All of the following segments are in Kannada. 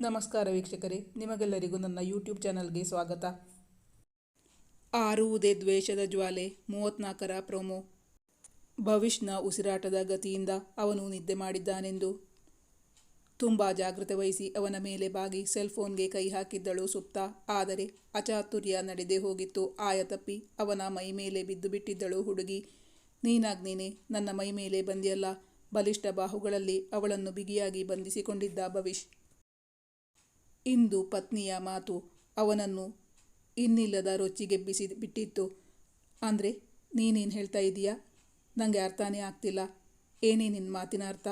ನಮಸ್ಕಾರ ವೀಕ್ಷಕರೇ, ನಿಮಗೆಲ್ಲರಿಗೂ ನನ್ನ ಯೂಟ್ಯೂಬ್ ಚಾನಲ್ಗೆ ಸ್ವಾಗತ. ಆರುವುದೇ ದ್ವೇಷದ ಜ್ವಾಲೆ 34ರ ಪ್ರೊಮೋ. ಭವಿಷ್ನ ಉಸಿರಾಟದ ಗತಿಯಿಂದ ಅವನು ನಿದ್ದೆ ಮಾಡಿದ್ದಾನೆಂದು ತುಂಬ ಜಾಗ್ರತೆ ವಹಿಸಿ ಅವನ ಮೇಲೆ ಬಾಗಿ ಸೆಲ್ಫೋನ್ಗೆ ಕೈ ಹಾಕಿದ್ದಳು ಸುಪ್ತಾ. ಆದರೆ ಅಚಾತುರ್ಯ ನಡೆದೇ ಹೋಗಿತ್ತು. ಆಯತಪ್ಪಿ ಅವನ ಮೈ ಮೇಲೆ ಬಿದ್ದು ಬಿಟ್ಟಿದ್ದಳು ಹುಡುಗಿ. ನೀನಾಗ್ನೇನೆ ನನ್ನ ಮೈ ಮೇಲೆ ಬಂದಿಯಲ್ಲ. ಬಲಿಷ್ಠ ಬಾಹುಗಳಲ್ಲಿ ಅವಳನ್ನು ಬಿಗಿಯಾಗಿ ಬಂಧಿಸಿಕೊಂಡಿದ್ದ ಭವಿಷ್. ಇಂದು ಪತ್ನಿಯ ಮಾತು ಅವನನ್ನು ಇನ್ನಿಲ್ಲದ ರೊಚ್ಚಿಗೆಬ್ಬಿಸಿ ಬಿಟ್ಟಿತ್ತು. ಅಂದರೆ ನೀನೇನು ಹೇಳ್ತಾ ಇದೀಯಾ? ನನಗೆ ಅರ್ಥನೇ ಆಗ್ತಿಲ್ಲ. ಏನೇ ನಿನ್ನ ಮಾತಿನ ಅರ್ಥ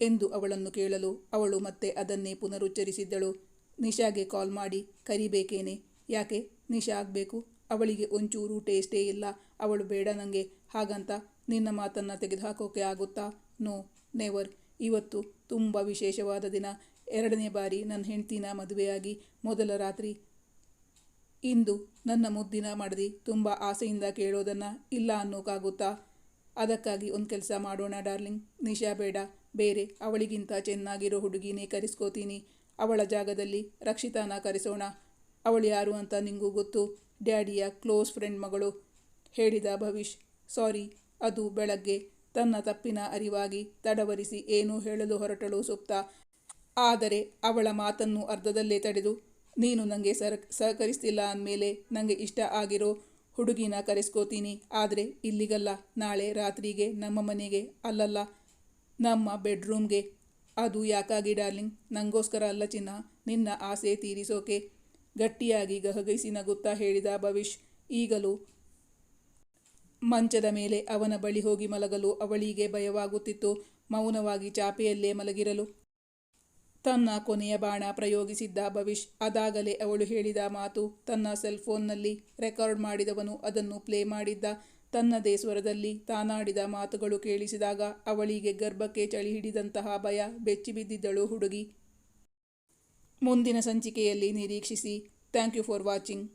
ಎಂದು ಅವಳನ್ನು ಕೇಳಲು ಅವಳು ಮತ್ತೆ ಅದನ್ನೇ ಪುನರುಚ್ಚರಿಸಿದ್ದಳು. ನಿಶಾಗೆ ಕಾಲ್ ಮಾಡಿ ಕರಿಬೇಕೇನೆ? ಯಾಕೆ ನಿಶಾ ಆಗಬೇಕು? ಅವಳಿಗೆ ಒಂಚೂರು ಟೇಸ್ಟೇ ಇಲ್ಲ. ಅವಳು ಬೇಡ ನನಗೆ. ಹಾಗಂತ ನಿನ್ನ ಮಾತನ್ನು ತೆಗೆದುಹಾಕೋಕೆ ಆಗುತ್ತಾ? No, never. ಇವತ್ತು ತುಂಬ ವಿಶೇಷವಾದ ದಿನ. 2ನೇ ಬಾರಿ ನನ್ನ ಹೆಂಡ್ತಿನ ಮದುವೆಯಾಗಿ ಮೊದಲ ರಾತ್ರಿ. ಇಂದು ನನ್ನ ಮುದ್ದಿನ ಮಡದಿ ತುಂಬ ಆಸೆಯಿಂದ ಕೇಳೋದನ್ನು ಇಲ್ಲ ಅನ್ನೋಕ್ಕಾಗುತ್ತಾ? ಅದಕ್ಕಾಗಿ ಒಂದು ಕೆಲಸ ಮಾಡೋಣ ಡಾರ್ಲಿಂಗ್. ನಿಶಾ ಬೇಡ, ಬೇರೆ ಅವಳಿಗಿಂತ ಚೆನ್ನಾಗಿರೋ ಹುಡುಗಿನೇ ಕರೆಸ್ಕೋತೀನಿ. ಅವಳ ಜಾಗದಲ್ಲಿ ರಕ್ಷಿತಾನ ಕರೆಸೋಣ. ಅವಳು ಯಾರು ಅಂತ ನಿಂಗೂ ಗೊತ್ತು. ಡ್ಯಾಡಿಯ ಕ್ಲೋಸ್ ಫ್ರೆಂಡ್ ಮಗಳು ಹೇಳಿದ ಭವಿಷ್. ಸಾರಿ. ಅದು ಬೆಳಗ್ಗೆ ತನ್ನ ತಪ್ಪಿನ ಅರಿವಾಗಿ ತಡವರಿಸಿ ಏನೂ ಹೇಳಲು ಹೊರಟಳು ಸುಪ್ತಾ. ಆದರೆ ಅವಳ ಮಾತನ್ನು ಅರ್ಧದಲ್ಲೇ ತಡೆದು, ನೀನು ನನಗೆ ಸಹಕರಿಸ್ತಿಲ್ಲ ಅಂದಮೇಲೆ ನನಗೆ ಇಷ್ಟ ಆಗಿರೋ ಹುಡುಗಿನ ಕರೆಸ್ಕೋತೀನಿ. ಆದರೆ ಇಲ್ಲಿಗಲ್ಲ, ನಾಳೆ ರಾತ್ರಿಗೆ ನಮ್ಮ ಮನೆಗೆ. ಅಲ್ಲಲ್ಲ, ನಮ್ಮ ಬೆಡ್ರೂಮ್ಗೆ. ಅದು ಯಾಕಾಗಿ ಡಾರ್ಲಿಂಗ್? ನನಗೋಸ್ಕರ ಅಲ್ಲ ಚಿನ್ನ, ನಿನ್ನ ಆಸೆ ತೀರಿಸೋಕೆ. ಗಟ್ಟಿಯಾಗಿ ಗಹಗಹಿಸಿ ನಗುತ್ತಾ ಹೇಳಿದ ಭವಿಷ್. ಈಗಲೂ ಮಂಚದ ಮೇಲೆ ಅವನ ಬಳಿ ಹೋಗಿ ಮಲಗಲು ಅವಳಿಗೆ ಭಯವಾಗುತ್ತಿತ್ತು. ಮೌನವಾಗಿ ಚಾಪೆಯಲ್ಲೇ ಮಲಗಿರಲು ತನ್ನ ಕೊನೆಯ ಬಾಣ ಪ್ರಯೋಗಿಸಿದ್ದ ಭವಿಷ್. ಅದಾಗಲೇ ಅವಳು ಹೇಳಿದ ಮಾತು ತನ್ನ ಸೆಲ್ಫೋನ್ನಲ್ಲಿ ರೆಕಾರ್ಡ್ ಮಾಡಿದವನು ಅದನ್ನು ಪ್ಲೇ ಮಾಡಿದ್ದ. ತನ್ನದೇ ಸ್ವರದಲ್ಲಿ ತಾನಾಡಿದ ಮಾತುಗಳು ಕೇಳಿಸಿದಾಗ ಅವಳಿಗೆ ಗರ್ಭಕ್ಕೆ ಚಳಿ ಹಿಡಿದಂತಹ ಭಯ ಬೆಚ್ಚಿಬಿದ್ದಿದ್ದಳು ಹುಡುಗಿ. ಮುಂದಿನ ಸಂಚಿಕೆಯಲ್ಲಿ ನಿರೀಕ್ಷಿಸಿ. Thank you for watching.